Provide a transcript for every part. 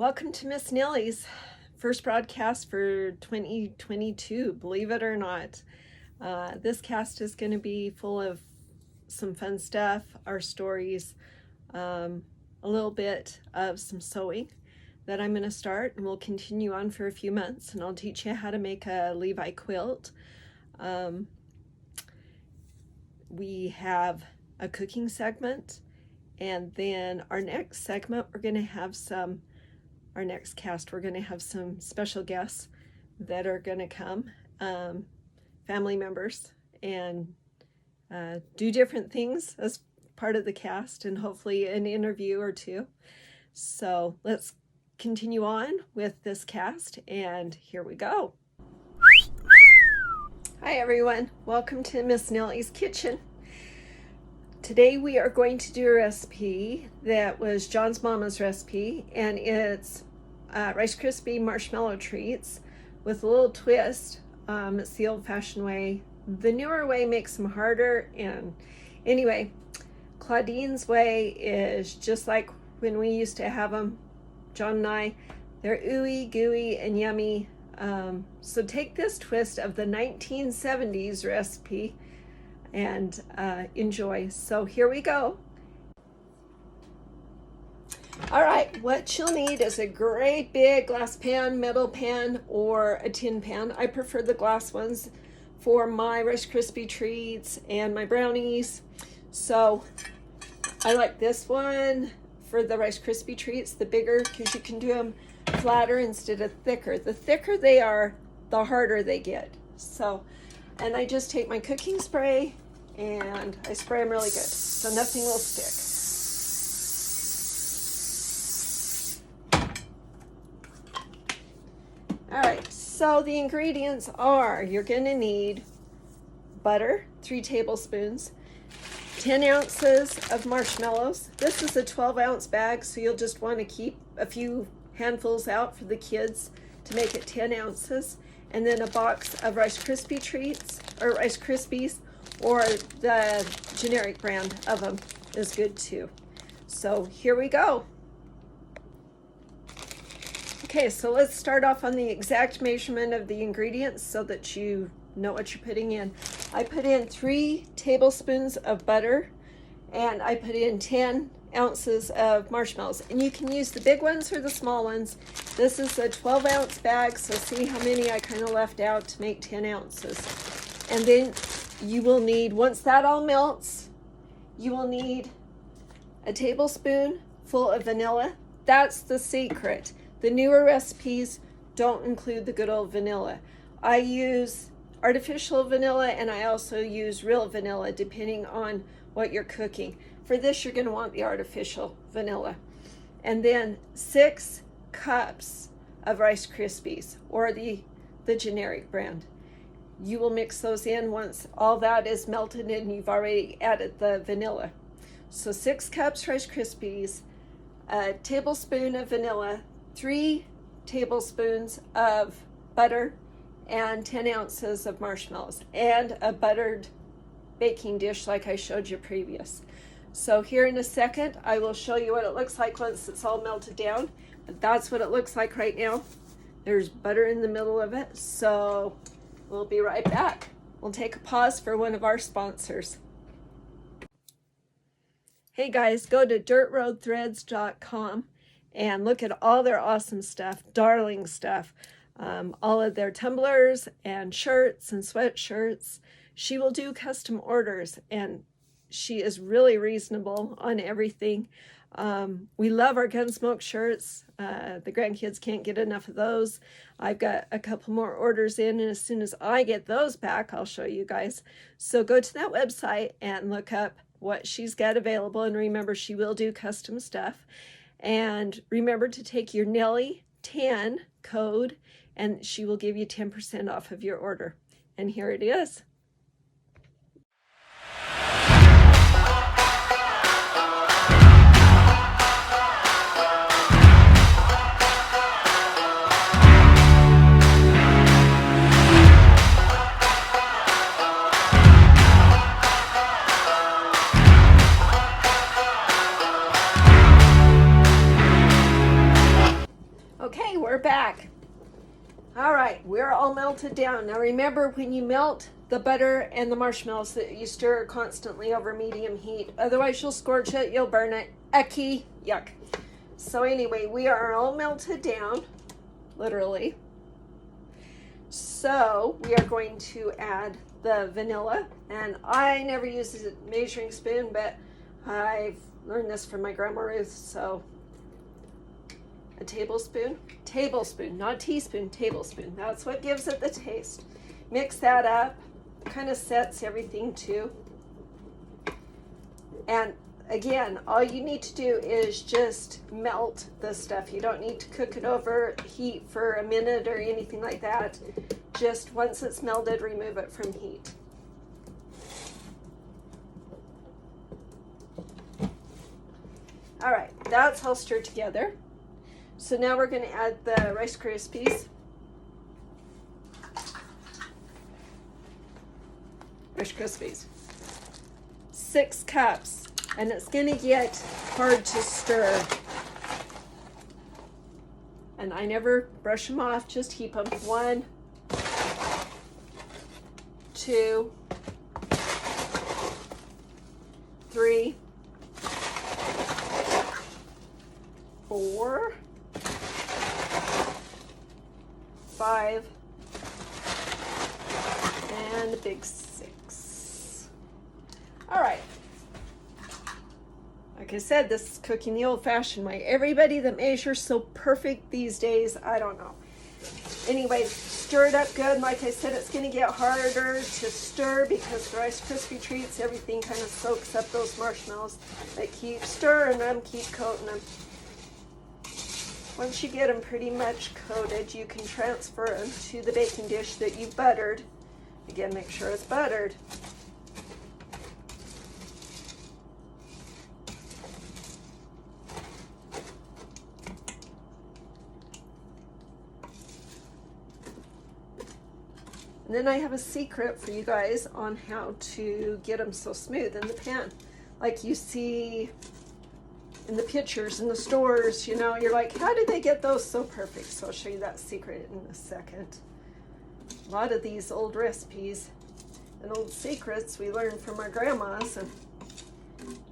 Welcome to Miss Nellies, first broadcast for 2022, believe it or not. This cast is going to be full of some fun stuff, our stories, a little bit of some sewing that I'm going to start, and we'll continue on for a few months, and I'll teach you how to make a Levi quilt. We have a cooking segment, and then our next segment, we're going to have some our next cast, we're going to have some special guests that are going to come, family members, and do different things as part of the cast, and hopefully an interview or two. So let's continue on with this cast, and here we go. Hi everyone, welcome to Miss Nellie's Kitchen. Today we are going to do a recipe that was John's mama's recipe, and it's Rice Krispie marshmallow treats with a little twist. It's the old-fashioned way. The newer way makes them harder, and anyway, Claudine's way is just like when we used to have them, John and I. They're ooey gooey and yummy. So take this twist of the 1970s recipe and enjoy. So here we go. All right, what you'll need is a great big glass pan, metal pan, or a tin pan. I prefer the glass ones for my Rice Krispie treats and my brownies. So I like this one for the Rice Krispie treats, the bigger, because you can do them flatter instead of thicker. The thicker they are, the harder they get. So, and I just take my cooking spray and I spray them really good so nothing will stick. All right, so the ingredients are, you're going to need butter, 3 tablespoons, 10 ounces of marshmallows. This is a 12-ounce bag, so you'll just want to keep a few handfuls out for the kids to make it 10 ounces. And then a box of Rice Krispie treats, or Rice Krispies, or the generic brand of them is good too. So here we go. Okay, so let's start off on the exact measurement of the ingredients so that you know what you're putting in. I put in 3 tablespoons of butter, and I put in 10 ounces of marshmallows. And you can use the big ones or the small ones. This is a 12-ounce bag, so see how many I kind of left out to make 10 ounces. And then you will need, once that all melts, you will need a tablespoon full of vanilla. That's the secret. The newer recipes don't include the good old vanilla. I use artificial vanilla, and I also use real vanilla depending on what you're cooking. For this, you're going to want the artificial vanilla. And then 6 cups of Rice Krispies, or the generic brand. You will mix those in once all that is melted and you've already added the vanilla. So 6 cups Rice Krispies, a tablespoon of vanilla, 3 tablespoons of butter, and 10 ounces of marshmallows, and a buttered baking dish like I showed you previous. So here in a second, I will show you what it looks like once it's all melted down. But that's what it looks like right now. There's butter in the middle of it. So we'll be right back. We'll take a pause for one of our sponsors. Hey guys, go to dirtroadthreads.com and look at all their awesome stuff, darling stuff. All of their tumblers and shirts and sweatshirts. She will do custom orders, and she is really reasonable on everything. We love our Gunsmoke shirts. The grandkids can't get enough of those. I've got a couple more orders in, and as soon as I get those back, I'll show you guys. So go to that website and look up what she's got available, and remember, she will do custom stuff. And remember to take your Nellie 10 code, and she will give you 10% off of your order. And here it is. melted down. Now remember, when you melt the butter and the marshmallows, that you stir constantly over medium heat. Otherwise you'll scorch it, you'll burn it. Icky, yuck. So anyway, we are all melted down, literally. So we are going to add the vanilla, and I never use a measuring spoon, but I've learned this from my grandma Ruth. So a tablespoon, not teaspoon, tablespoon. That's what gives it the taste. Mix that up, kind of sets everything too. And again, all you need to do is just melt the stuff. You don't need to cook it over heat for a minute or anything like that. Just once it's melted, remove it from heat. All right, that's all stirred together. So now we're going to add the Rice Krispies. Rice Krispies. 6 cups. And it's going to get hard to stir. And I never brush them off, just heap them. 1, 2, 3, 4, 5, and a big 6. All right. Like I said, this is cooking the old-fashioned way. Everybody that measures so perfect these days, I don't know. Anyway, stir it up good. Like I said, it's going to get harder to stir because the Rice Krispie treats, everything kind of soaks up those marshmallows. But keep stirring them, keep coating them. Once you get them pretty much coated, you can transfer them to the baking dish that you've buttered. Again, make sure it's buttered. And then I have a secret for you guys on how to get them so smooth in the pan. Like you see in the pictures in the stores, you know, you're like, how did they get those so perfect? So I'll show you that secret in a second. A lot of these old recipes and old secrets we learned from our grandmas. And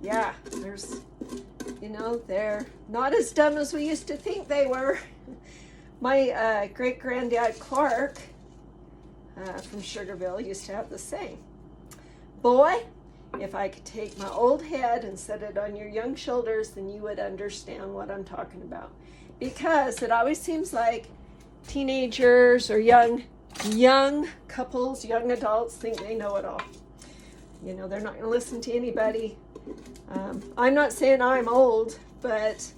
yeah, there's, you know, they're not as dumb as we used to think they were. My great-granddad Clark, from Sugarville, used to have the saying, boy, if I could take my old head and set it on your young shoulders, then you would understand what I'm talking about. Because it always seems like teenagers or young couples, young adults think they know it all. You know, they're not going to listen to anybody. I'm not saying I'm old, but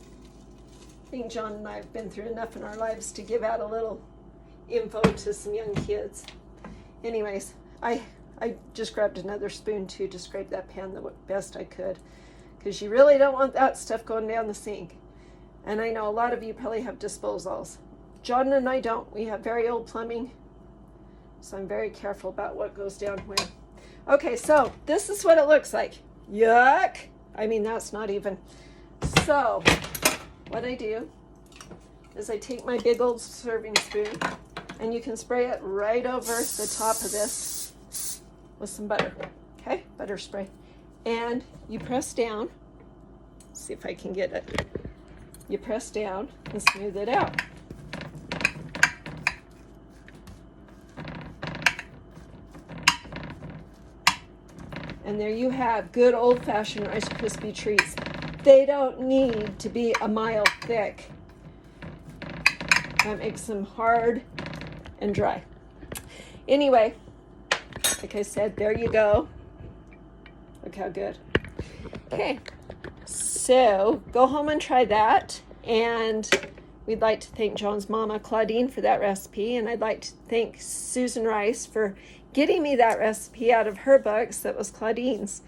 I think John and I have been through enough in our lives to give out a little info to some young kids. Anyways, I just grabbed another spoon too to scrape that pan the best I could, because you really don't want that stuff going down the sink. And I know a lot of you probably have disposals. John and I don't. We have very old plumbing, so I'm very careful about what goes down where. Okay, so this is what it looks like. Yuck! I mean, that's not even. So what I do is I take my big old serving spoon, and you can spray it right over the top of this with some butter. Okay, butter spray. And you press down. Let's see if I can get it. You press down and smooth it out. And there you have good old-fashioned Rice Krispie treats. They don't need to be a mile thick. That makes them hard and dry. Anyway, like I said, there you go. Look how good. Okay, so go home and try that. And we'd like to thank John's mama, Claudine, for that recipe. And I'd like to thank Susan Rice for getting me that recipe out of her books. That was Claudine's.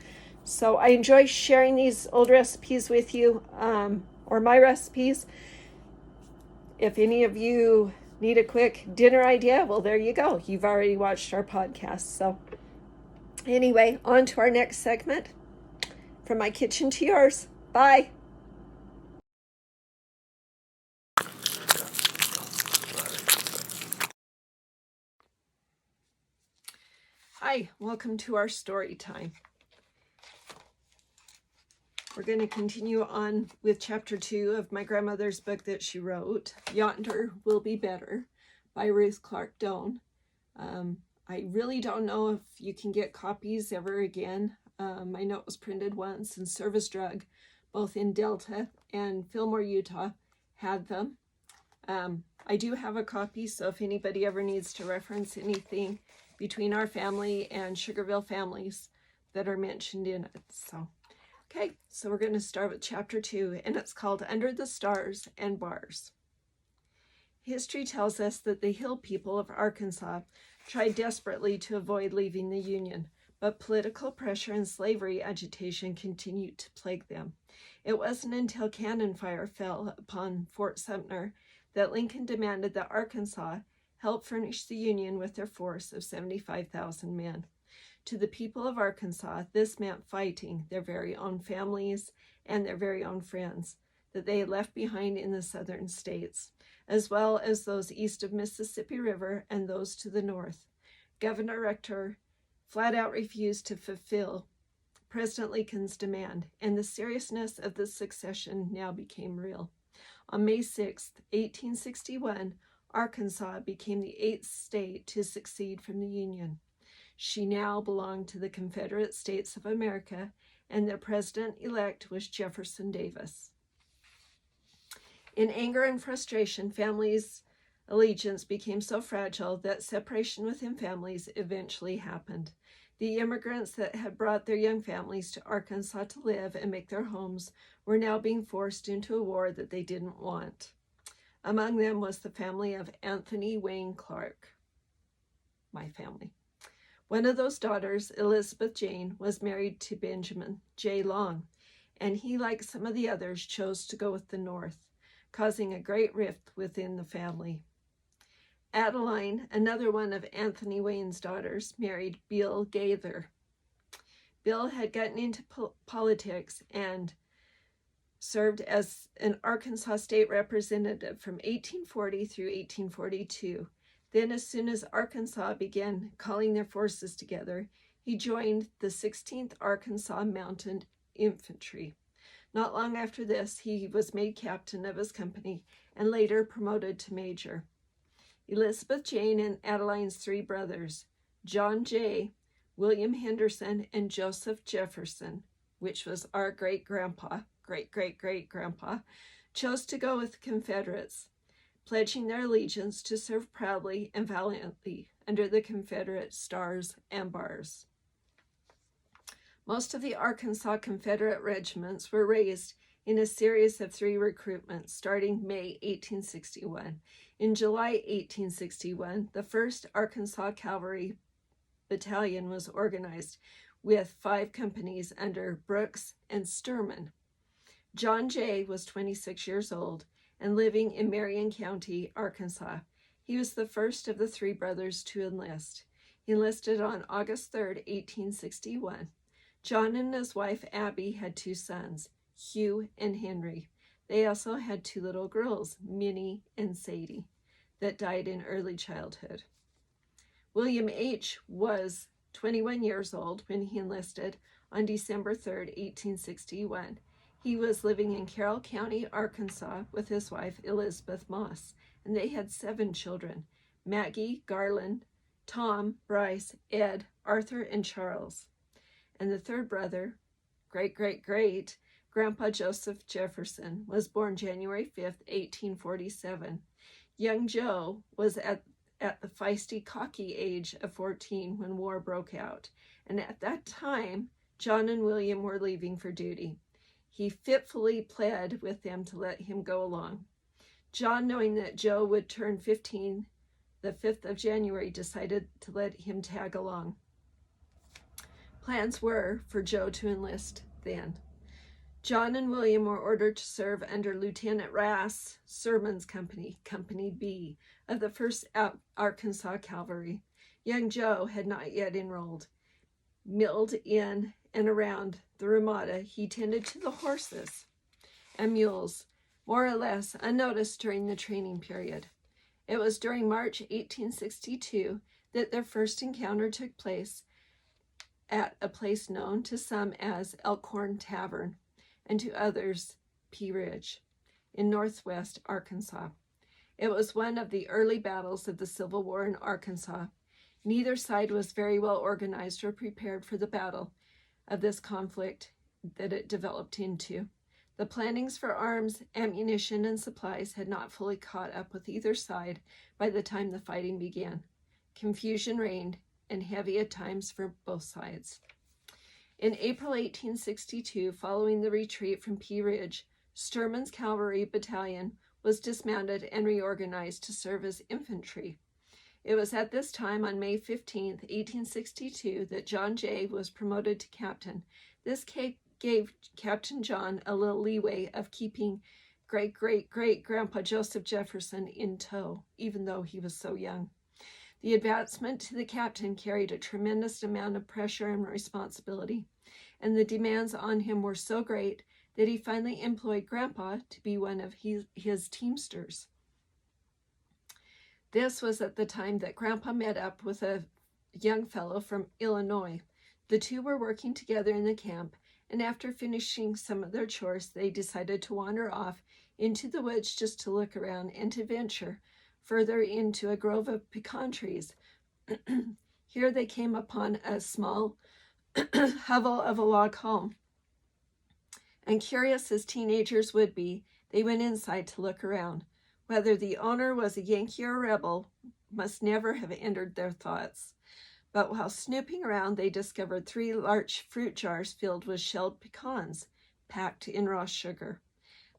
So I enjoy sharing these old recipes with you, or my recipes. If any of you need a quick dinner idea, well, there you go. You've already watched our podcast. So anyway, on to our next segment. From my kitchen to yours. Bye. Hi, welcome to our story time. We're going to continue on with chapter 2 of my grandmother's book that she wrote, Yonder Will Be Better, by Ruth Clark Doane. I really don't know if you can get copies ever again. I know it was printed once, and Service Drug, both in Delta and Fillmore, Utah, had them. I do have a copy, so if anybody ever needs to reference anything between our family and Sugarville families that are mentioned in it. Okay, so we're going to start with chapter 2, and it's called Under the Stars and Bars. History tells us that the Hill people of Arkansas tried desperately to avoid leaving the Union, but political pressure and slavery agitation continued to plague them. It wasn't until cannon fire fell upon Fort Sumter that Lincoln demanded that Arkansas help furnish the Union with their force of 75,000 men. To the people of Arkansas, this meant fighting their very own families and their very own friends that they had left behind in the southern states, as well as those east of Mississippi River and those to the north. Governor Rector flat out refused to fulfill President Lincoln's demand, and the seriousness of the succession now became real. On May 6, 1861, Arkansas became the 8th state to secede from the Union. She now belonged to the Confederate States of America, and their president-elect was Jefferson Davis. In anger and frustration, families' allegiance became so fragile that separation within families eventually happened. The immigrants that had brought their young families to Arkansas to live and make their homes were now being forced into a war that they didn't want. Among them was the family of Anthony Wayne Clark, my family. One of those daughters, Elizabeth Jane, was married to Benjamin J. Long, and he, like some of the others, chose to go with the North, causing a great rift within the family. Adeline, another one of Anthony Wayne's daughters, married Bill Gaither. Bill had gotten into politics and served as an Arkansas state representative from 1840 through 1842. Then, as soon as Arkansas began calling their forces together, he joined the 16th Arkansas Mounted Infantry. Not long after this, he was made captain of his company and later promoted to major. Elizabeth Jane and Adeline's 3 brothers, John J., William Henderson, and Joseph Jefferson, which was our great-great-great-grandpa, chose to go with the Confederates, pledging their allegiance to serve proudly and valiantly under the Confederate stars and bars. Most of the Arkansas Confederate regiments were raised in a series of 3 recruitments starting May 1861. In July 1861, the 1st Arkansas Cavalry Battalion was organized with 5 companies under Brooks and Sturman. John Jay was 26 years old and living in Marion County, Arkansas. He was the first of the 3 brothers to enlist. He enlisted on August 3, 1861. John and his wife Abby had 2 sons, Hugh and Henry. They also had 2 little girls, Minnie and Sadie, that died in early childhood. William H. was 21 years old when he enlisted on December 3, 1861. He was living in Carroll County, Arkansas, with his wife Elizabeth Moss, and they had 7 children, Maggie, Garland, Tom, Bryce, Ed, Arthur, and Charles. And the 3rd brother, Grandpa Joseph Jefferson, was born January 5, 1847. Young Joe was at the feisty, cocky age of 14 when war broke out, and at that time, John and William were leaving for duty. He fitfully pled with them to let him go along. John, knowing that Joe would turn 15 the 5th of January, decided to let him tag along. Plans were for Joe to enlist then. John and William were ordered to serve under Lieutenant Rass Sermon's company, Company B, of the 1st Arkansas Cavalry. Young Joe had not yet enrolled. Milled in and around the Ramada, he tended to the horses and mules, more or less unnoticed during the training period. It was during March 1862 that their first encounter took place at a place known to some as Elkhorn Tavern and to others Pea Ridge in northwest Arkansas. It was one of the early battles of the Civil War in Arkansas. Neither side was very well organized or prepared for the battle of this conflict that it developed into. The plantings for arms, ammunition, and supplies had not fully caught up with either side by the time the fighting began. Confusion reigned, and heavy at times for both sides. In April 1862, following the retreat from Pea Ridge, Sturman's Cavalry Battalion was dismounted and reorganized to serve as infantry. It was at this time, on May 15, 1862, that John Jay was promoted to captain. This gave Captain John a little leeway of keeping great-great-great-grandpa Joseph Jefferson in tow, even though he was so young. The advancement to the captain carried a tremendous amount of pressure and responsibility, and the demands on him were so great that he finally employed Grandpa to be one of his teamsters. This was at the time that Grandpa met up with a young fellow from Illinois. The two were working together in the camp, and after finishing some of their chores, they decided to wander off into the woods just to look around and to venture further into a grove of pecan trees. Here they came upon a small hovel of a log home, and curious as teenagers would be, they went inside to look around. Whether the owner was a Yankee or a rebel must never have entered their thoughts. But while snooping around, they discovered 3 large fruit jars filled with shelled pecans, packed in raw sugar.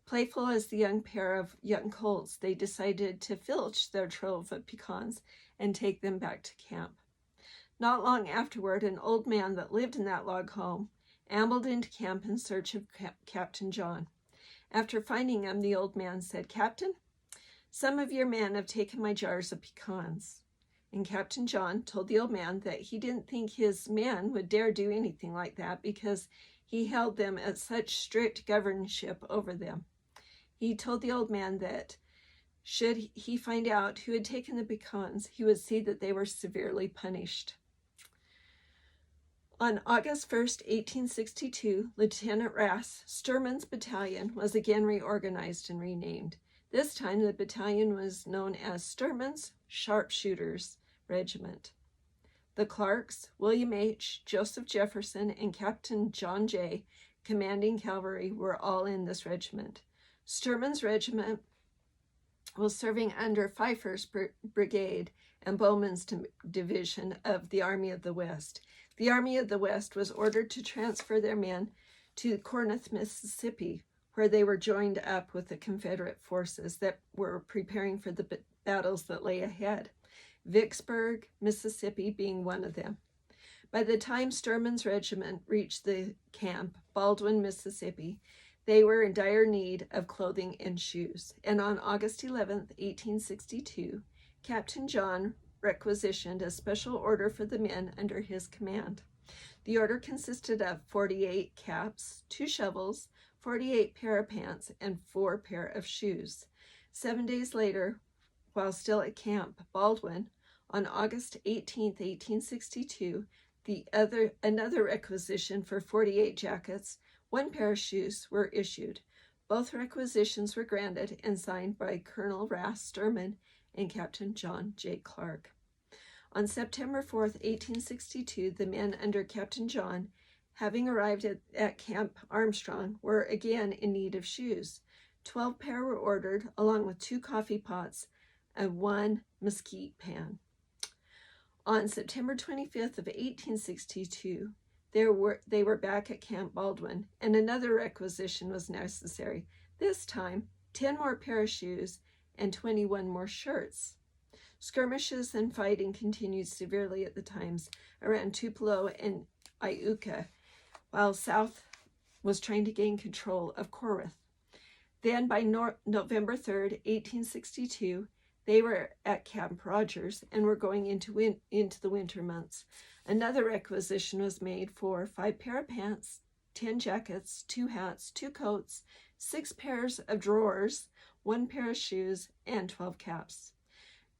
Playful as the young pair of young colts, they decided to filch their trove of pecans and take them back to camp. Not long afterward, an old man that lived in that log home ambled into camp in search of Captain John. After finding him, the old man said, "Captain, some of your men have taken my jars of pecans." And Captain John told the old man that he didn't think his men would dare do anything like that because he held them at such strict governorship over them. He told the old man that should he find out who had taken the pecans, he would see that they were severely punished. On August 1st, 1862, Lieutenant Rass, Sturman's battalion, was again reorganized and renamed. This time, the battalion was known as Sturman's Sharpshooters Regiment. The Clarks, William H., Joseph Jefferson, and Captain John Jay, commanding cavalry, were all in this regiment. Sturman's regiment was serving under Pfeiffer's brigade and Bowman's division of the Army of the West. The Army of the West was ordered to transfer their men to Corinth, Mississippi, where they were joined up with the Confederate forces that were preparing for the battles that lay ahead, Vicksburg, Mississippi being one of them. By the time Sturman's regiment reached the camp, Baldwin, Mississippi, they were in dire need of clothing and shoes. And on August 11th, 1862, Captain John requisitioned a special order for the men under his command. The order consisted of 48 caps, 2 shovels, 48 pair of pants, and 4 pair of shoes. 7 days later, while still at Camp Baldwin, on August 18, 1862, another requisition for 48 jackets, 1 pair of shoes were issued. Both requisitions were granted and signed by Colonel Rass Sturman and Captain John J. Clark. On September 4th, 1862, the men under Captain John, having arrived at Camp Armstrong, were again in need of shoes. 12 pair were ordered, along with 2 coffee pots and 1 mesquite pan. On September 25th of 1862, they were back at Camp Baldwin, and another requisition was necessary. This time, 10 more pair of shoes and 21 more shirts. Skirmishes and fighting continued severely at the times around Tupelo and Iuka, while South was trying to gain control of Corinth. Then by November 3rd, 1862, they were at Camp Rogers and were going into the winter months. Another requisition was made for 5 pair of pants, 10 jackets, 2 hats, 2 coats, 6 pairs of drawers, 1 pair of shoes, and 12 caps.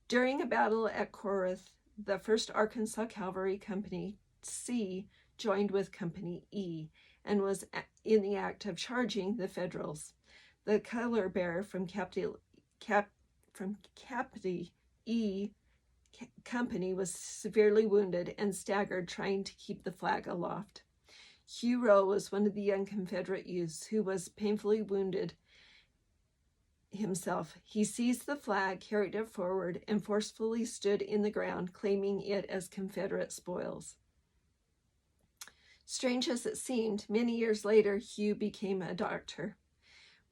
During a battle at Corinth, the 1st Arkansas Cavalry Company C joined with Company E and was in the act of charging the Federals. The color bearer from Company E company was severely wounded and staggered, trying to keep the flag aloft. Hugh Rowe was one of the young Confederate youths who was painfully wounded himself. He seized the flag, carried it forward, and forcefully stood in the ground, claiming it as Confederate spoils. Strange as it seemed, many years later, Hugh became a doctor.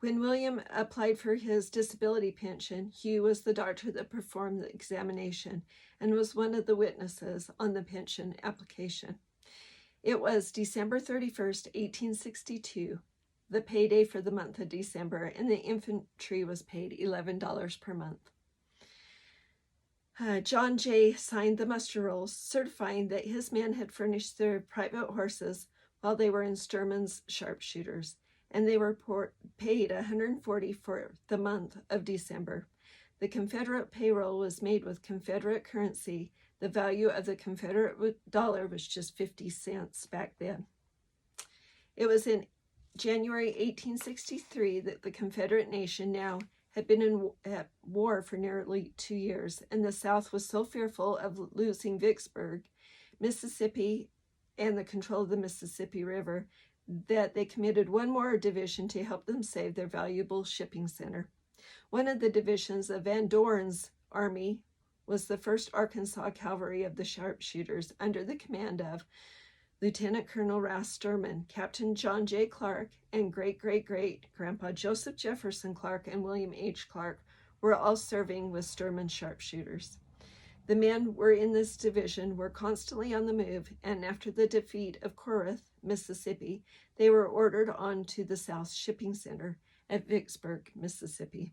When William applied for his disability pension, Hugh was the doctor that performed the examination and was one of the witnesses on the pension application. It was December 31st, 1862, the payday for the month of December, and the infantry was paid $11 per month. John Jay signed the muster rolls, certifying that his men had furnished their private horses while they were in Sturman's sharpshooters, and they were paid $140 for the month of December. The Confederate payroll was made with Confederate currency. The value of the Confederate dollar was just 50 cents back then. It was in January 1863 that the Confederate nation now had been at war for nearly 2 years, and the South was so fearful of losing Vicksburg, Mississippi, and the control of the Mississippi River that they committed one more division to help them save their valuable shipping center. One of the divisions of Van Dorn's army was the 1st Arkansas Cavalry of the Sharpshooters under the command of Lieutenant Colonel Ras Sturman, Captain John J. Clark, and great-great-great-grandpa Joseph Jefferson Clark and William H. Clark were all serving with Sturman sharpshooters. The men were in this division were constantly on the move, and after the defeat of Corinth, Mississippi, they were ordered on to the South Shipping Center at Vicksburg, Mississippi.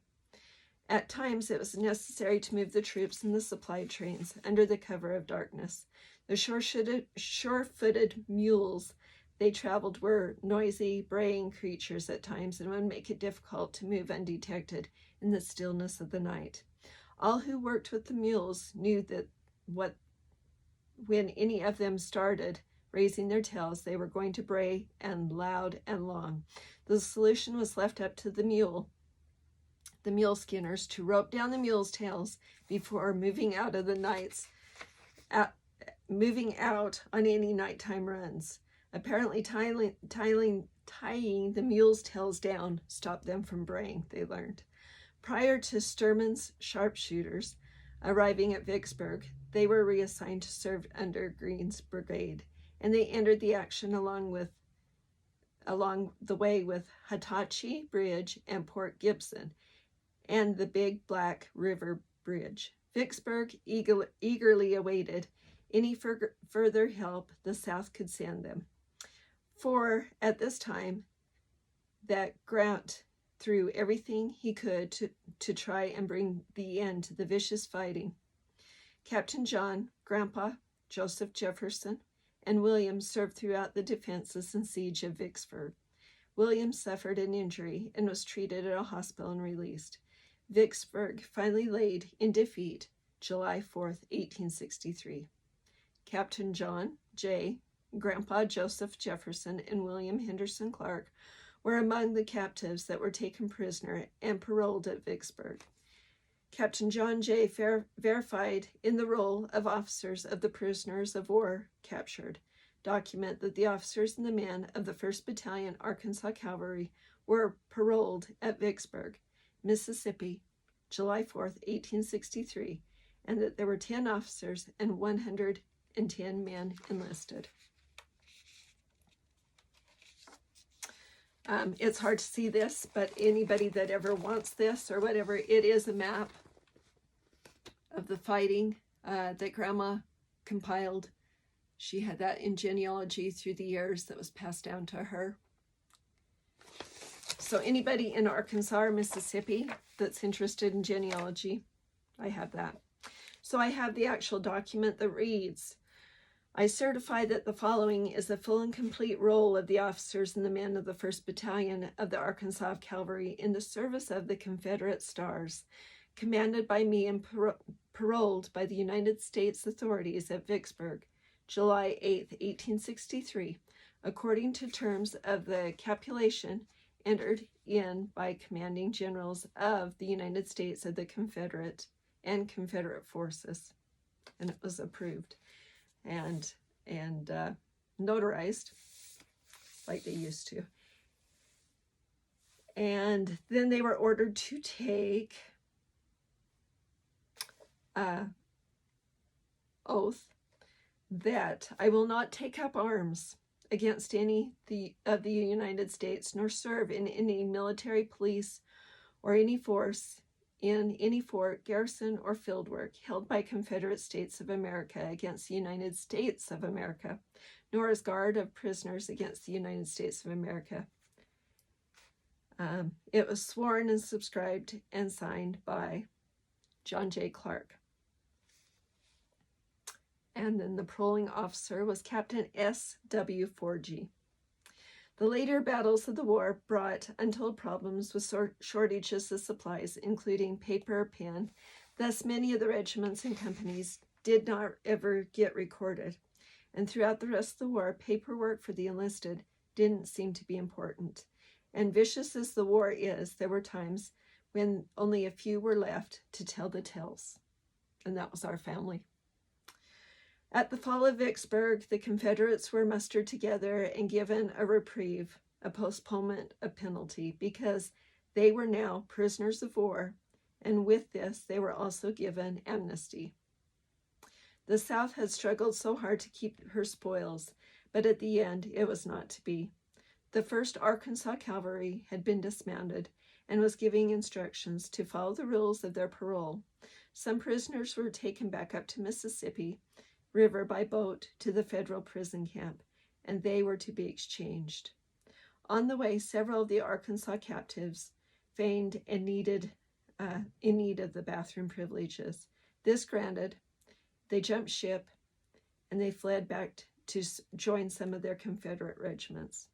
At times, it was necessary to move the troops in the supply trains under the cover of darkness. The sure-footed mules they traveled were noisy, braying creatures at times and would make it difficult to move undetected in the stillness of the night. All who worked with the mules knew that when any of them started raising their tails, they were going to bray and loud and long. The solution was left up to the mule skinners to rope down the mules' tails before moving out on any nighttime runs. Apparently, tying the mules' tails down stopped them from braying, they learned. Prior to Sturman's sharpshooters arriving at Vicksburg, they were reassigned to serve under Greene's brigade, and they entered the action along the way with Hitachi Bridge and Port Gibson and the Big Black River Bridge. Vicksburg eagerly awaited any further help the South could send them. For at this time, that Grant threw everything he could to try and bring the end to the vicious fighting. Captain John, Grandpa, Joseph Jefferson, and William served throughout the defenses and siege of Vicksburg. William suffered an injury and was treated at a hospital and released. Vicksburg finally laid in defeat July 4th, 1863. Captain John J., Grandpa Joseph Jefferson, and William Henderson Clark were among the captives that were taken prisoner and paroled at Vicksburg. Captain John J. verified in the roll of officers of the prisoners of war captured document that the officers and the men of the 1st Battalion Arkansas Cavalry were paroled at Vicksburg, Mississippi, July 4th, 1863, and that there were 10 officers and 110 men enlisted. It's hard to see this, but anybody that ever wants this or whatever, it is a map of the fighting that Grandma compiled. She had that in genealogy through the years that was passed down to her. So anybody in Arkansas or Mississippi that's interested in genealogy, I have that. So I have the actual document that reads, I certify that the following is a full and complete roll of the officers and the men of the 1st Battalion of the Arkansas Cavalry in the service of the Confederate Stars, commanded by me and paroled by the United States authorities at Vicksburg, July 8, 1863, according to terms of the capitulation entered in by commanding generals of the United States of the Confederate and Confederate forces. And it was approved and notarized like they used to. And then they were ordered to take oath that I will not take up arms against any of the United States, nor serve in any military, police, or any force in any fort, garrison, or field work held by Confederate States of America against the United States of America, nor as guard of prisoners against the United States of America. It was sworn and subscribed and signed by John J. Clark. And then the paroling officer was Captain S.W. Forgy. The later battles of the war brought untold problems with shortages of supplies, including paper, pen. Thus, many of the regiments and companies did not ever get recorded. And throughout the rest of the war, paperwork for the enlisted didn't seem to be important. And vicious as the war is, there were times when only a few were left to tell the tales. And that was our family. At the fall of Vicksburg, the Confederates were mustered together and given a reprieve, a postponement of penalty, because they were now prisoners of war, and with this, they were also given amnesty. The South had struggled so hard to keep her spoils, but at the end, it was not to be. The 1st Arkansas Cavalry had been dismounted and was giving instructions to follow the rules of their parole. Some prisoners were taken back up to Mississippi River by boat to the federal prison camp, and they were to be exchanged. On the way, several of the Arkansas captives feigned in need of the bathroom privileges. This granted, they jumped ship and they fled back to join some of their Confederate regiments.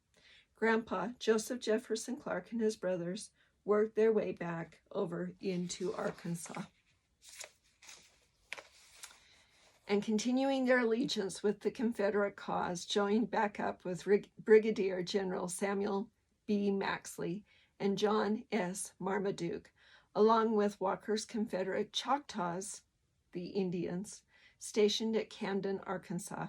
Grandpa Joseph Jefferson Clark and his brothers worked their way back over into Arkansas. And continuing their allegiance with the Confederate cause, joined back up with Brigadier General Samuel B. Maxley and John S. Marmaduke, along with Walker's Confederate Choctaws, the Indians, stationed at Camden, Arkansas.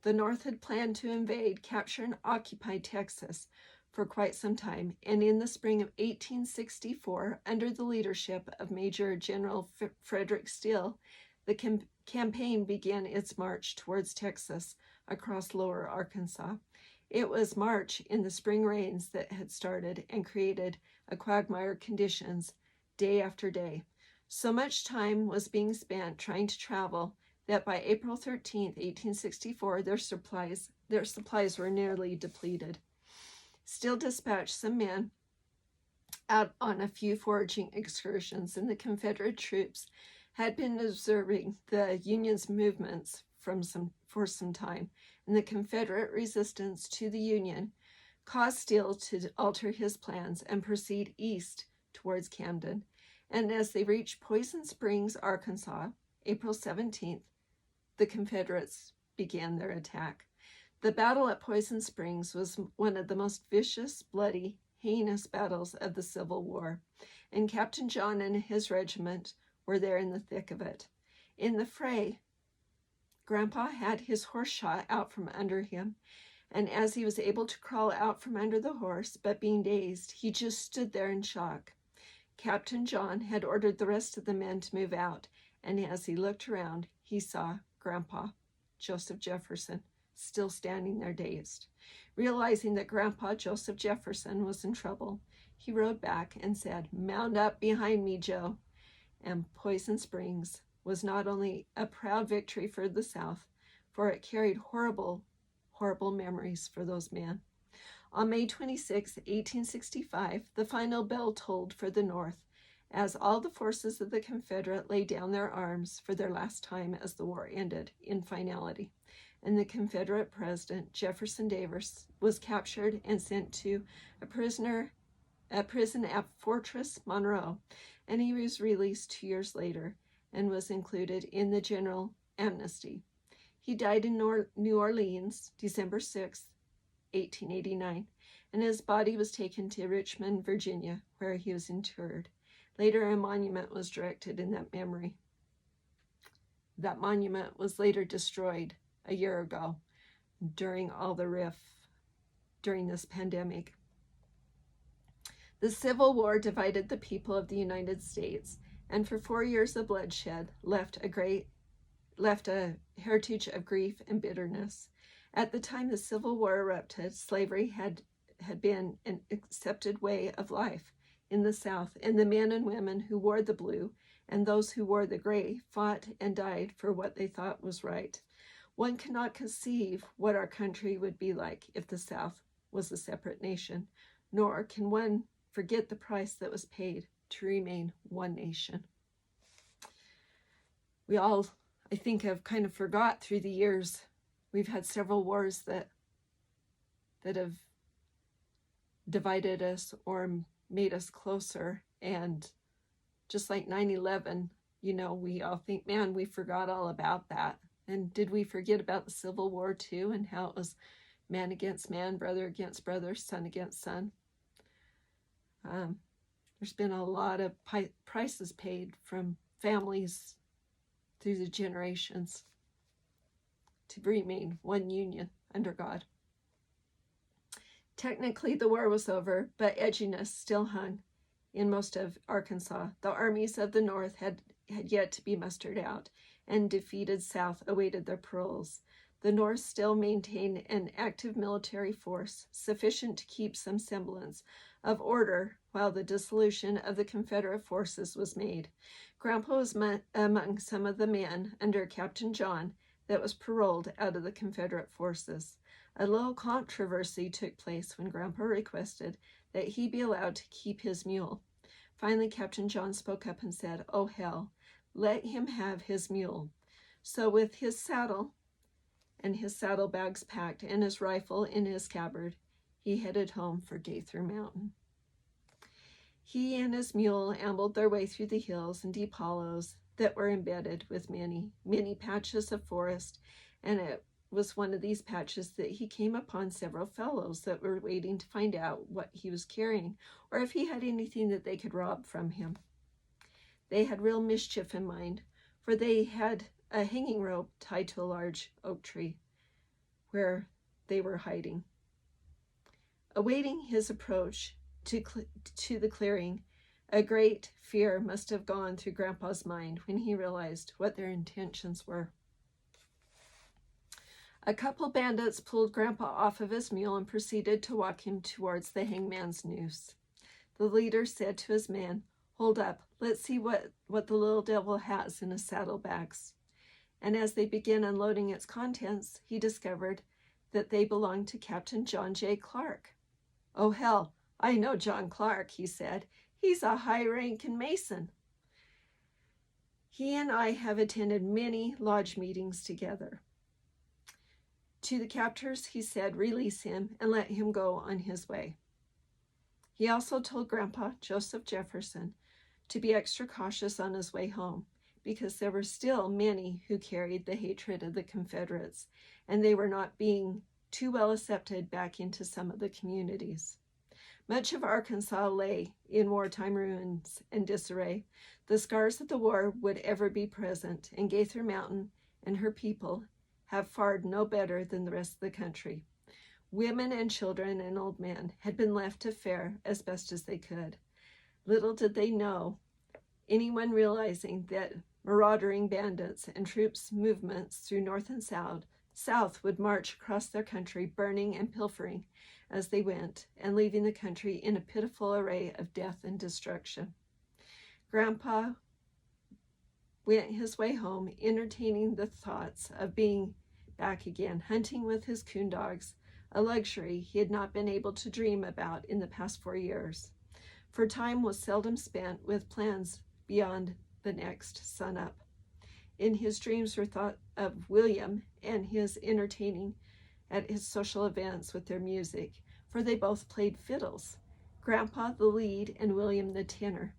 The North had planned to invade, capture, and occupy Texas for quite some time, and in the spring of 1864, under the leadership of Major General Frederick Steele, the campaign began its march towards Texas across lower Arkansas. It was March in the spring rains that had started and created a quagmire conditions day after day. So much time was being spent trying to travel that by April 13th, 1864, their supplies were nearly depleted. Steele dispatched some men out on a few foraging excursions, and the Confederate troops had been observing the Union's movements for some time, and the Confederate resistance to the Union caused Steele to alter his plans and proceed east towards Camden. And as they reached Poison Springs, Arkansas, April 17th, the Confederates began their attack. The battle at Poison Springs was one of the most vicious, bloody, heinous battles of the Civil War, and Captain John and his regiment were there in the thick of it. In the fray, Grandpa had his horse shot out from under him, and as he was able to crawl out from under the horse, but being dazed, he just stood there in shock. Captain John had ordered the rest of the men to move out, and as he looked around, he saw Grandpa, Joseph Jefferson, still standing there dazed. Realizing that Grandpa Joseph Jefferson was in trouble, he rode back and said, "Mount up behind me, Joe." And Poison Springs was not only a proud victory for the South, for it carried horrible, horrible memories for those men. On May 26, 1865, the final bell tolled for the North, as all the forces of the Confederate laid down their arms for their last time as the war ended in finality. And the Confederate President, Jefferson Davis, was captured and sent to a prison at Fortress Monroe, and he was released 2 years later and was included in the general amnesty. He died in New Orleans, December 6, 1889, and his body was taken to Richmond, Virginia, where he was interred. Later, a monument was erected in that memory. That monument was later destroyed a year ago during all the riff during this pandemic. The Civil War divided the people of the United States, and for 4 years of bloodshed left a heritage of grief and bitterness. At the time the Civil War erupted, slavery had been an accepted way of life in the South, and the men and women who wore the blue and those who wore the gray fought and died for what they thought was right. One cannot conceive what our country would be like if the South was a separate nation, nor can one forget the price that was paid to remain one nation. We all, I think, have kind of forgot through the years. We've had several wars that have divided us or made us closer. And just like 9/11, we all think, man, we forgot all about that. And did we forget about the Civil War too, and how it was man against man, brother against brother, son against son? There's been a lot of prices paid from families through the generations to remain one union under God. Technically, the war was over, but edginess still hung in most of Arkansas. The armies of the North had yet to be mustered out, and defeated South awaited their paroles. The North still maintained an active military force, sufficient to keep some semblance of order while the dissolution of the Confederate forces was made. Grandpa was among some of the men under Captain John that was paroled out of the Confederate forces. A little controversy took place when Grandpa requested that he be allowed to keep his mule. Finally, Captain John spoke up and said, "Oh, hell, let him have his mule." So with his saddle and his saddlebags packed and his rifle in his scabbard, he headed home for Gaither Mountain. He and his mule ambled their way through the hills and deep hollows that were embedded with many, many patches of forest, and it was one of these patches that he came upon several fellows that were waiting to find out what he was carrying, or if he had anything that they could rob from him. They had real mischief in mind, for they had a hanging rope tied to a large oak tree where they were hiding. Awaiting his approach to the clearing, a great fear must have gone through Grandpa's mind when he realized what their intentions were. A couple bandits pulled Grandpa off of his mule and proceeded to walk him towards the hangman's noose. The leader said to his men, "Hold up, let's see what the little devil has in his saddlebags." And as they began unloading its contents, he discovered that they belonged to Captain John J. Clark. "Oh, hell, I know John Clark," he said. "He's a high-ranking Mason. He and I have attended many lodge meetings together." To the captors, he said, "Release him and let him go on his way." He also told Grandpa, Joseph Jefferson, to be extra cautious on his way home, because there were still many who carried the hatred of the Confederates, and they were not being too well accepted back into some of the communities. Much of Arkansas lay in wartime ruins and disarray. The scars of the war would ever be present, and Gaither Mountain and her people have fared no better than the rest of the country. Women and children and old men had been left to fare as best as they could. Little did they know, anyone realizing that marauding bandits and troops' movements through North and South would march across their country, burning and pilfering as they went, and leaving the country in a pitiful array of death and destruction. Grandpa went his way home, entertaining the thoughts of being back again, hunting with his coon dogs, a luxury he had not been able to dream about in the past 4 years. For time was seldom spent with plans beyond the next sun-up. In his dreams were thought of William and his entertaining at his social events with their music, for they both played fiddles, Grandpa the lead and William the tenor.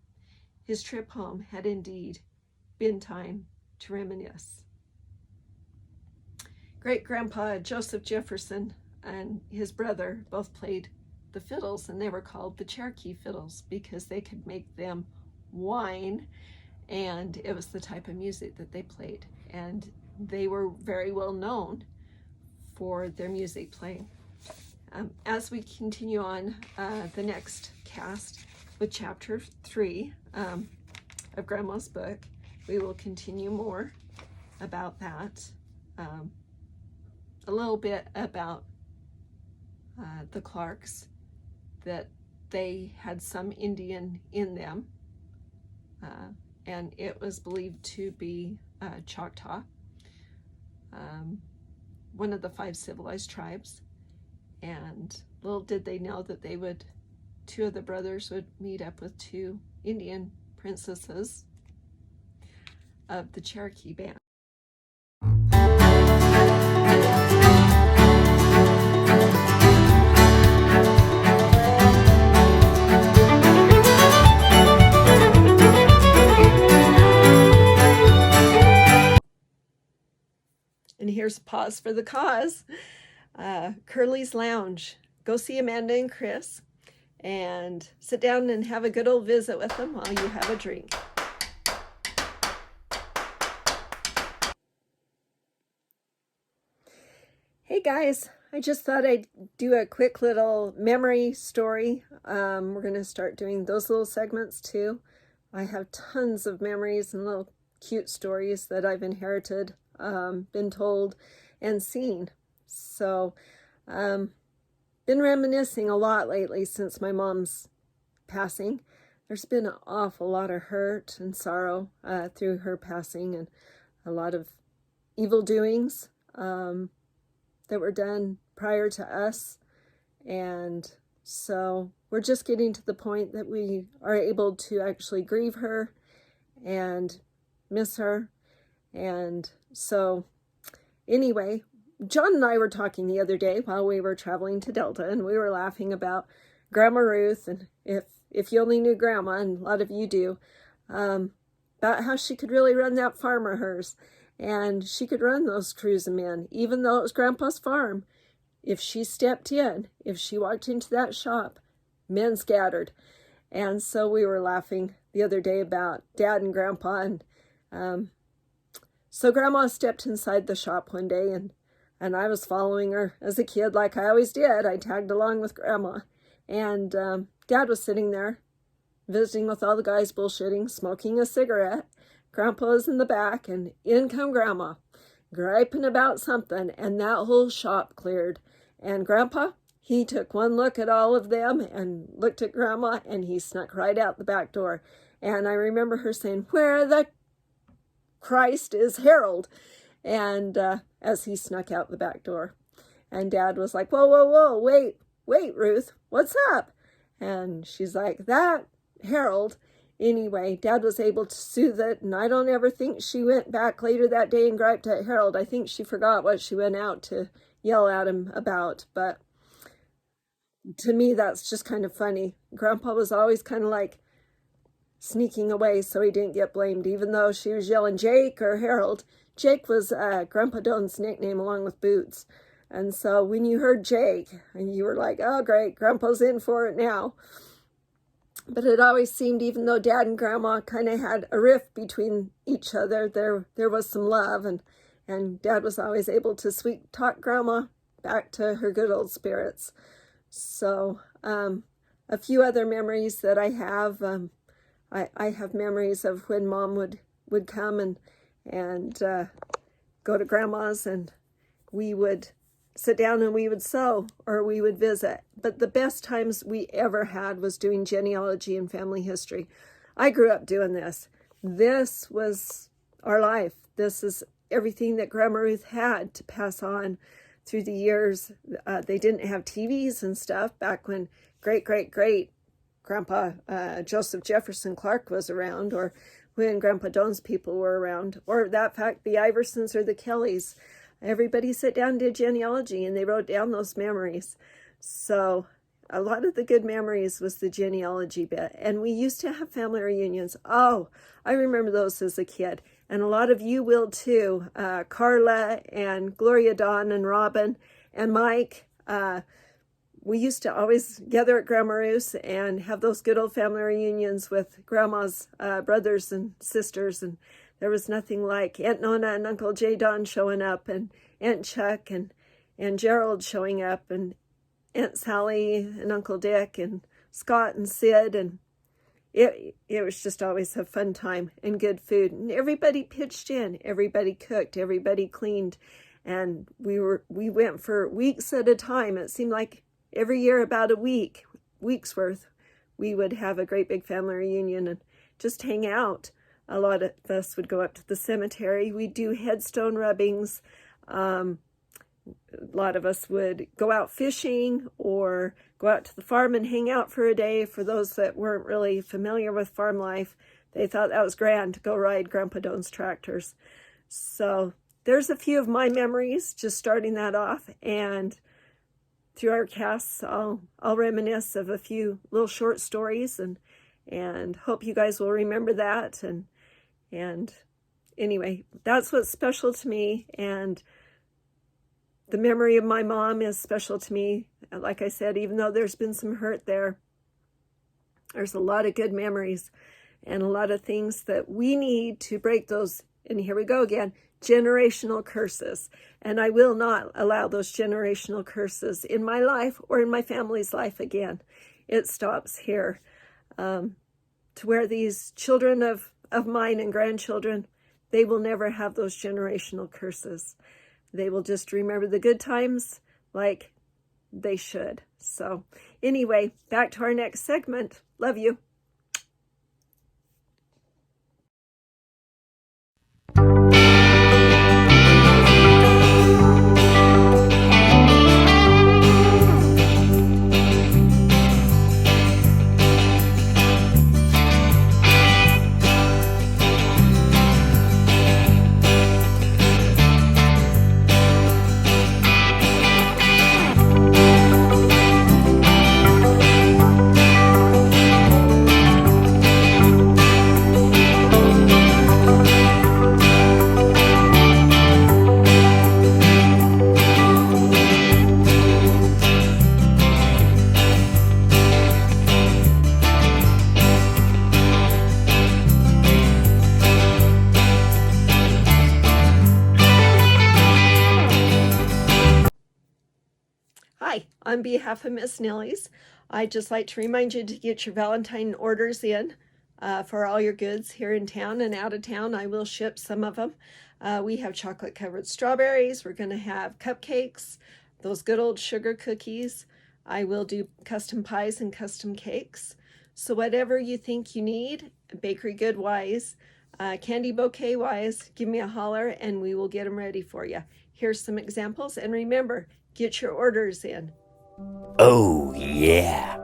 His trip home had indeed been time to reminisce. great-grandpa Joseph Jefferson and his brother both played the fiddles, and they were called the Cherokee fiddles because they could make them whine, and it was the type of music that they played. And they were very well known for their music playing. As we continue on the next cast with chapter 3 of Grandma's book, we will continue more about that. A little bit about the Clarks, that they had some Indian in them, and it was believed to be Choctaw, one of the 5 civilized tribes. And little did they know that they would, 2 of the brothers would meet up with 2 Indian princesses of the Cherokee band. And here's a pause for the cause. Curly's Lounge. Go see Amanda and Chris and sit down and have a good old visit with them while you have a drink. Hey guys, I just thought I'd do a quick little memory story. We're going to start doing those little segments too. I have tons of memories and little cute stories that I've inherited, been told, and seen. So, been reminiscing a lot lately since my mom's passing. There's been an awful lot of hurt and sorrow through her passing, and a lot of evil doings that were done prior to us. And so we're just getting to the point that we are able to actually grieve her and miss her. And so anyway, John and I were talking the other day while we were traveling to Delta, and we were laughing about Grandma Ruth, and if you only knew Grandma, and a lot of you do, about how she could really run that farm of hers, and she could run those crews of men, even though it was Grandpa's farm. If she stepped in, if she walked into that shop, men scattered. And so we were laughing the other day about Dad and Grandpa, and so Grandma stepped inside the shop one day, and I was following her as a kid like I always did. I tagged along with Grandma. And Dad was sitting there visiting with all the guys bullshitting, smoking a cigarette. Grandpa was in the back, and in come Grandma, griping about something, and that whole shop cleared. And Grandpa, he took one look at all of them and looked at Grandma, and he snuck right out the back door. And I remember her saying, "Where the Christ is Harold?" And as he snuck out the back door. And Dad was like, "Whoa, whoa, whoa, wait, Ruth, what's up?" And she's like, "That Harold." Anyway, Dad was able to soothe it, and I don't ever think she went back later that day and griped at Harold. I think she forgot what she went out to yell at him about. But to me, that's just kind of funny. Grandpa was always kind of like sneaking away so he didn't get blamed, even though she was yelling Jake or Harold. Jake was Grandpa Doan's nickname along with Boots. And so when you heard Jake, and you were like, "Oh, great, Grandpa's in for it now." But it always seemed, even though Dad and Grandma kind of had a rift between each other, there was some love, and Dad was always able to sweet talk Grandma back to her good old spirits. So a few other memories that I have, I have memories of when Mom would come and go to Grandma's, and we would sit down and we would sew, or we would visit. But the best times we ever had was doing genealogy and family history. I grew up doing this. This was our life. This is everything that Grandma Ruth had to pass on through the years. They didn't have TVs and stuff back when great Grandpa Joseph Jefferson Clark was around, or when Grandpa Doan's people were around, or that fact, the Iversons or the Kellys. Everybody sat down and did genealogy, and they wrote down those memories. So a lot of the good memories was the genealogy bit. And we used to have family reunions. Oh, I remember those as a kid. and a lot of you will too. Carla and Gloria Dawn and Robin and Mike. We used to always gather at Grandma Ruth's and have those good old family reunions with Grandma's brothers and sisters, and there was nothing like Aunt Nona and Uncle J. Don showing up, and Aunt Chuck and Gerald showing up, and Aunt Sally and Uncle Dick and Scott and Sid, and it was just always a fun time and good food, and everybody pitched in, everybody cooked, everybody cleaned, and we went for weeks at a time. It seemed like every year about a week's worth, we would have a great big family reunion and just hang out. A lot of us would go up to the cemetery. We'd do headstone rubbings. A lot of us would go out fishing or go out to the farm and hang out for a day. For those that weren't really familiar with farm life, they thought that was grand to go ride Grandpa Doan's tractors. So there's a few of my memories, just starting that off. And through our casts, I'll reminisce of a few little short stories, and hope you guys will remember that. And anyway, that's what's special to me, and the memory of my mom is special to me. Like I said, even though there's been some hurt there, there's a lot of good memories and a lot of things that we need to break those, and here we go again, generational curses. And I will not allow those generational curses in my life or in my family's life again. It stops here. To where these children of mine and grandchildren, they will never have those generational curses. They will just remember the good times like they should. So anyway, back to our next segment. Love you. Hi, on behalf of Miss Nellies, I'd just like to remind you to get your Valentine orders in for all your goods here in town and out of town. I will ship some of them. We have chocolate covered strawberries. We're going to have cupcakes, those good old sugar cookies. I will do custom pies and custom cakes. So whatever you think you need, bakery good wise, candy bouquet wise, give me a holler and we will get them ready for you. Here's some examples, and remember, get your orders in. Oh, yeah.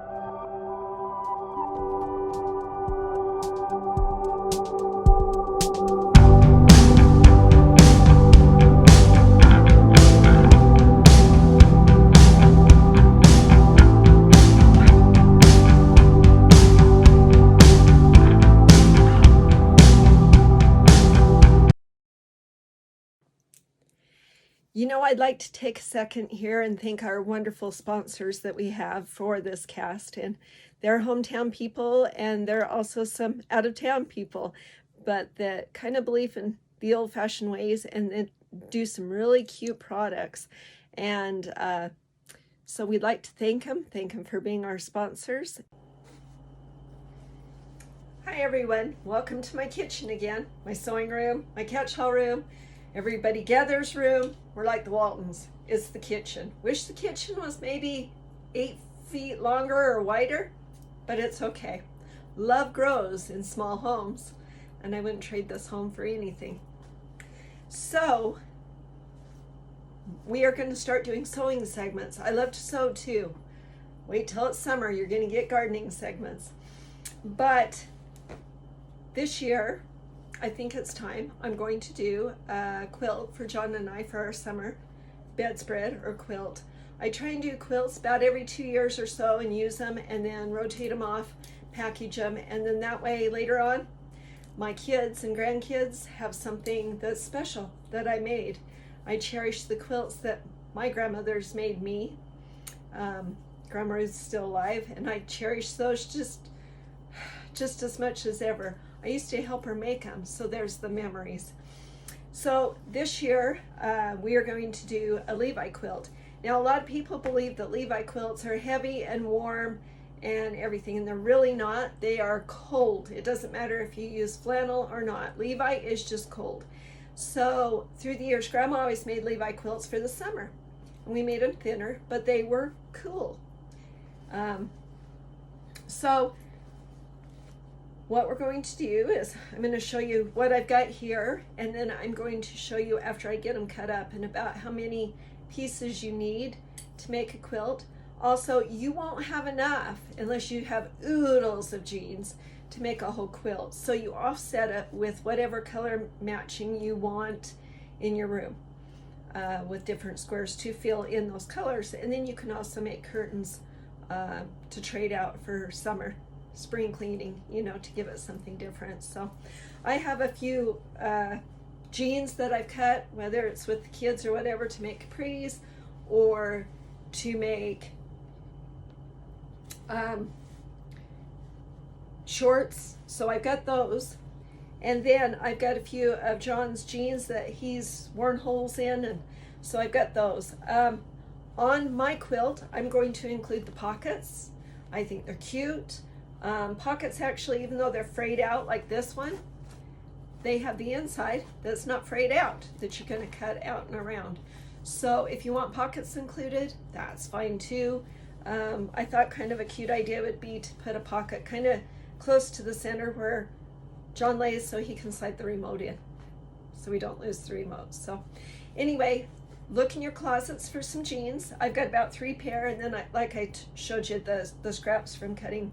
You know, I'd like to take a second here and thank our wonderful sponsors that we have for this cast. And they're hometown people, and they're also some out-of-town people, but that kind of believe in the old-fashioned ways and then do some really cute products. And so we'd like to thank them for being our sponsors. Hi, everyone. Welcome to my kitchen again, my sewing room, my catch-all room. Everybody gathers room. We're like the Waltons. It's the kitchen. Wish the kitchen was maybe 8 feet longer or wider, but it's okay. Love grows in small homes, and I wouldn't trade this home for anything. So we are going to start doing sewing segments. I love to sew too. Wait till it's summer. You're going to get gardening segments. But this year, I think it's time. I'm going to do a quilt for John and I for our summer bedspread or quilt. I try and do quilts about every 2 years or so and use them and then rotate them off, package them, and then that way later on my kids and grandkids have something that's special that I made. I cherish the quilts that my grandmothers made me. Grandma is still alive, and I cherish those just as much as ever. I used to help her make them, so there's the memories. So this year, we are going to do a Levi quilt. Now, a lot of people believe that Levi quilts are heavy and warm and everything, and they're really not. They are cold. It doesn't matter if you use flannel or not. Levi is just cold. So through the years, Grandma always made Levi quilts for the summer. And we made them thinner, but they were cool. So what we're going to do is I'm going to show you what I've got here, and then I'm going to show you after I get them cut up and about how many pieces you need to make a quilt. Also, you won't have enough unless you have oodles of jeans to make a whole quilt. So you offset it with whatever color matching you want in your room, with different squares to fill in those colors. And then you can also make curtains to trade out for summer, spring cleaning, to give it something different. So I have a few jeans that I've cut, whether it's with the kids or whatever, to make capris or to make shorts. So I've got those, and then I've got a few of John's jeans that he's worn holes in, and so I've got those. On my quilt, I'm going to include the pockets. I think they're cute. Pockets actually, even though they're frayed out like this one, they have the inside that's not frayed out, that you're going to cut out and around. So if you want pockets included, that's fine too. I thought kind of a cute idea would be to put a pocket kind of close to the center where John lays, so he can slide the remote in, so we don't lose the remote. So anyway, look in your closets for some jeans. I've got about 3 pair, and then like I showed you the scraps from cutting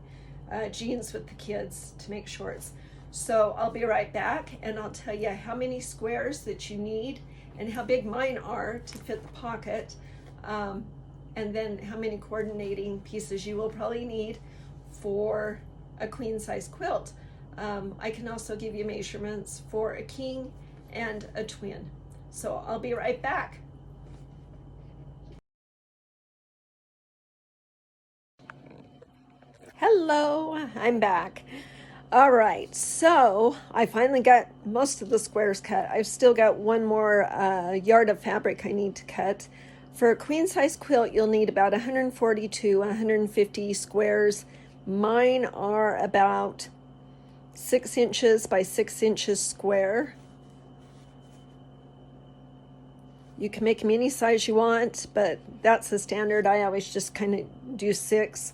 jeans with the kids to make shorts. So I'll be right back, and I'll tell you how many squares that you need and how big mine are to fit the pocket, and then how many coordinating pieces you will probably need for a queen size quilt. I can also give you measurements for a king and a twin. So I'll be right back. Hello, I'm back. All right, so I finally got most of the squares cut. I've still got one more yard of fabric I need to cut. For a queen size quilt, you'll need about 140 to 150 squares. Mine are about 6 inches by 6 inches square. You can make them any size you want, but that's the standard. I always just kind of do 6,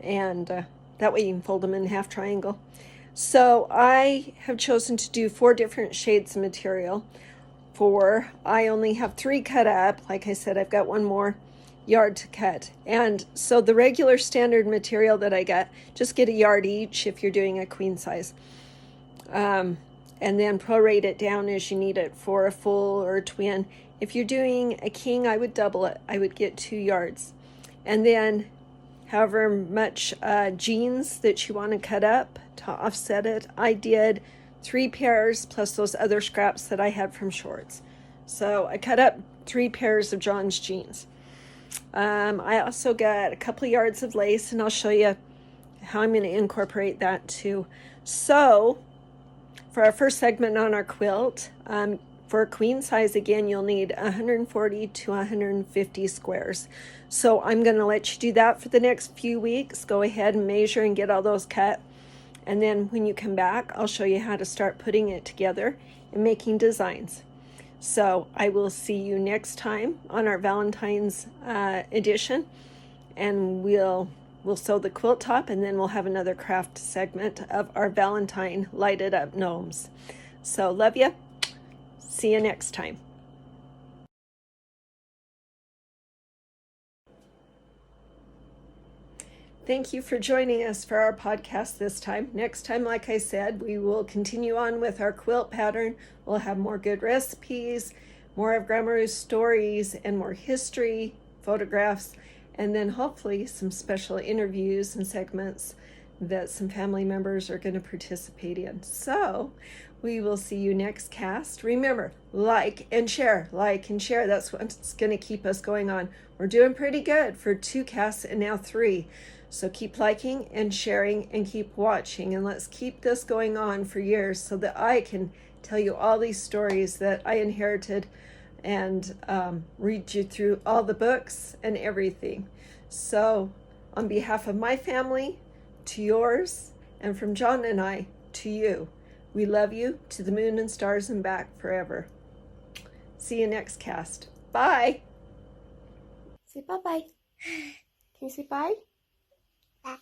and that way you can fold them in half triangle. So I have chosen to do 4 different shades of material. I only have 3 cut up. Like I said, I've got one more yard to cut. And so the regular standard material that I got, just get a yard each if you're doing a queen size. And then prorate it down as you need it for a full or a twin. If you're doing a king, I would double it. I would get 2 yards. And then however much jeans that you want to cut up to offset it, I did 3 pairs plus those other scraps that I had from shorts. So I cut up 3 pairs of John's jeans. I also got a couple of yards of lace, and I'll show you how I'm going to incorporate that too. So for our first segment on our quilt, for a queen size, again, you'll need 140 to 150 squares. So I'm going to let you do that for the next few weeks. Go ahead and measure and get all those cut. And then when you come back, I'll show you how to start putting it together and making designs. So I will see you next time on our Valentine's edition, and we'll sew the quilt top, and then we'll have another craft segment of our Valentine lighted up gnomes. So love you. See you next time. Thank you for joining us for our podcast this time. Next time, like I said, we will continue on with our quilt pattern. We'll have more good recipes, more of Grandma's stories, and more history, photographs, and then hopefully some special interviews and segments that some family members are going to participate in. So we will see you next cast. Remember, like and share, like and share. That's what's going to keep us going on. We're doing pretty good for 2 casts and now 3. So keep liking and sharing and keep watching, and let's keep this going on for years so that I can tell you all these stories that I inherited and read you through all the books and everything. So on behalf of my family, to yours, and from John and I to you, we love you to the moon and stars and back forever. See you next cast. Bye. Say bye-bye. Can you say bye? Bye.